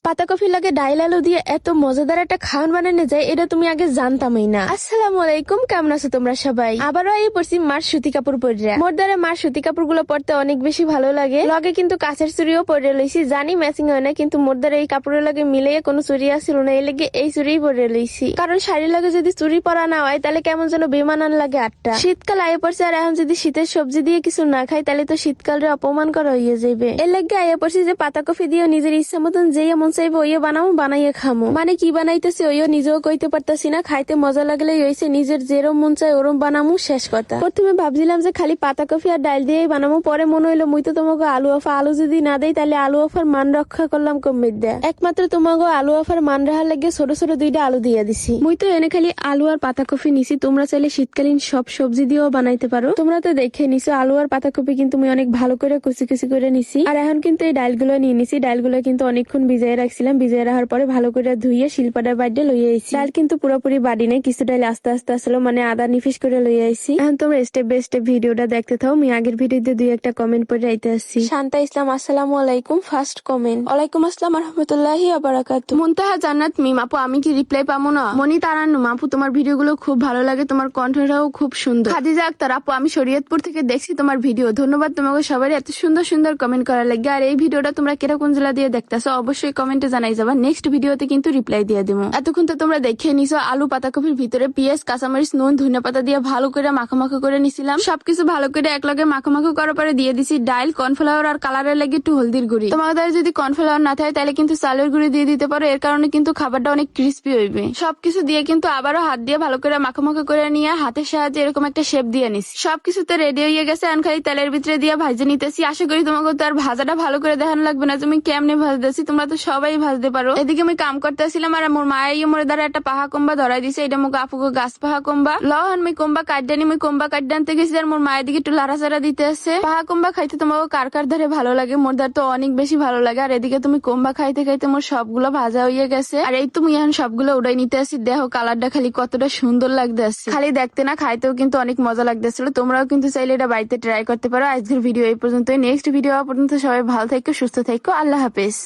পাতাকপির লাগে ডাইল আলু দিয়ে এত মজাদার একটা খাওয়ান বানানো যায় এটা তুমি আগে জানতামই না। আসসালামু আলাইকুম, কেমন আছো তোমরা সবাই? আবারও এই পড়ছি মার সুতি কাপড় পরে। মোর দ্বারা মার সুতি কাপড় গুলো পরতে অনেক বেশি ভালো লাগে। লগে কিন্তু কাছের চুড়িও পরে লইছি, জানি ম্যাচিং হয় না, কিন্তু মোর দ্বারা এই কাপড়ের লাগে মিলে কোনো চুড়ি আসছিল না, এই লেগে এই চুড়িই পরে লইছি। কারণ শাড়ির লাগে যদি চুড়ি পরা না হয় তাহলে কেমন যেন বেমানান লাগে। আটটা শীতকাল আয়ে পড়ছে, আর এখন যদি শীতের সবজি দিয়ে কিছু না খাই তাহলে তো শীতকালের অপমান করা হইয়ে যাবে। এর লাগে আয়ে পড়ছি যে পাতাকপি দিয়ে নিজের ইচ্ছা মতন যেই মন চাইবো ওইও বানাবো, বানাইয়ে খামো। মানে কি বানাইতেছি ওইও নিজেও কইতে পারতাছি না, খাইতে মজা লাগলে হইছে নিজের যেরম মন চাই ওরম বানামু, শেষ কথা। প্রথমে ভাবছিলাম যে খালি পাতাকপি আর ডাল দিয়েই বানাবো, পরে মনে হইলো মুই তো তোমাকে আলু যদি না দেই তাহলে আলু আফার মান রক্ষা করলাম কমে দেয়। একমাত্র তোমাকে আলু আফার মান রাখার লাগে ছোট ছোট দুইটা আলু দিয়ে দিছি। মুই তো এনে খালি আলু আর পাতাকপি নিছি, তোমরা চাইলে শীতকালীন সব সবজি দিয়েও বানাইতে পারো। তোমরা তো দেখে নিছো আলু আর পাতাকপি কিন্তু মুই অনেক ভালো করে কুচি কুচি করে নিছি। আর এখন কিন্তু এই ডালগুলো নিয়ে নিছি, ডালগুলো কিন্তু অনেকক্ষণ ভিজিয়ে রাখছিলাম, ভিজিয়ে রাখার পরে ভালো করে ধুইয়ে শিলপাটার বাইরে লইয়ে আইছি। ডাল কিন্তু পুরোপুরি বাড়ি নেই, কিছু ডাল আস্তে আস্তে আসলো, মানে আদা নিফিস করে লইয়ে আইছি। এখন তোমরা স্টেপ বাই স্টেপ ভিডিওটা দেখতে থাও। আমি আগের ভিডিওতে দুই একটা কমেন্ট পড়ে আইতে আসছি। শান্তা ইসলাম, আসসালামু আলাইকুম। ফার্স্ট কমেন্ট, ওয়ালাইকুম আসসালাম রহমতুল্লাহি ওয়া বারাকাতুহু। মুনতাহা জান্নাত মিম আপু, আমি কি রিপ্লাই পাবো না? মনি তারান্নুম আপু, তোমার ভিডিওগুলো খুব ভালো লাগে, তোমার কণ্ঠটাও খুব সুন্দর। খাদিজা আক্তার আপু, আমি শরীয়তপুর থেকে দেখছি তোমার ভিডিও, ধন্যবাদ তোমাকে সবাই এত সুন্দর সুন্দর কমেন্ট করার লাগে। আর এই ভিডিওটা তোমরা কিরকম জেলা দিয়ে দেখতেছো অবশ্যই কমেন্টে জানাই যাবা, নেক্সট ভিডিওতে কিন্তু রিপ্লাই দিয়ে দেবো। এতক্ষণ তো তোমরা দেখে নিছো আলু পাতাকপির ভিতরে পেঁয়াজ কাঁচামরিচ নুন ধনিয়া পাতা দিয়ে ভালো করে মাখামাখা করে নিছিলাম। সবকিছু ভালো করে একলগে মাখামাখা করার পরে দিয়ে দিছি ডাল, কর্নফ্লাওয়ার আর কালারের লাগে একটু হলদির গুঁড়ি। তোমাদের যদি কর্নফ্লাওয়ার না থাকে তাহলে কিন্তু চালের গুঁড়ি দিয়ে দিতে পারো, এর কারণে কিন্তু খাবারটা অনেক ক্রিস্পি হইবে। সবকিছু দিয়ে কিন্তু আবারও হাত দিয়ে ভালো করে মাখামাখা করে নিয়ে হাতের সাহায্যে এরকম একটা শেপ দিয়ে নিছি। সবকিছুতে রেডি হয়ে গেছে, এখন খালি তেলের ভিতরে দিয়ে ভাজে নিতেছি। আশা করি তোমাকে তো আর ভাজাটা ভালো করে দেখানো লাগবে না, তুমি কেমনে ভাজতেছি তোমরা তো সবাই ভাজতে পারো। এদিকে আমি কাম করতেছিলাম আর মোর মায়ের মোর দ্বারা একটা পাহা কম্বা ধরাই দিছে, এটা মুখ আপুকে গাছ পাহা কম্বা লহন আমি কম্বা কাটডানি, আমি কম্বা কাটডা আনতে গেছি আর মোর মায়ের দিকে একটু লাড়াচাড়া দিতে আছে। পাহা কম্বা খাইতে তোমাকে কার কার ধারে ভালো লাগে, মোর ধার তো অনেক বেশি ভালো লাগে। আর এদিকে তুমি কম্বা খাইতে খাইতে মোর সবগুলো ভাজা হয়ে গেছে, আর এই তুমি এখন সবগুলো উড়াই নিতে আসি। দেখো কালারটা খালি কতটা সুন্দর লাগতেছে, খালি দেখতে না খাইতেও কিন্তু অনেক মজা লাগতেছিল। তোমরাও কিন্তু চাইলে এটা বাড়িতে ট্রাই করতে পারো। আজকের ভিডিও এই পর্যন্ত, নেক্সট ভিডিও পর্যন্ত সবাই ভালো থাকো, সুস্থ থাকো, আল্লাহ হাফেজ।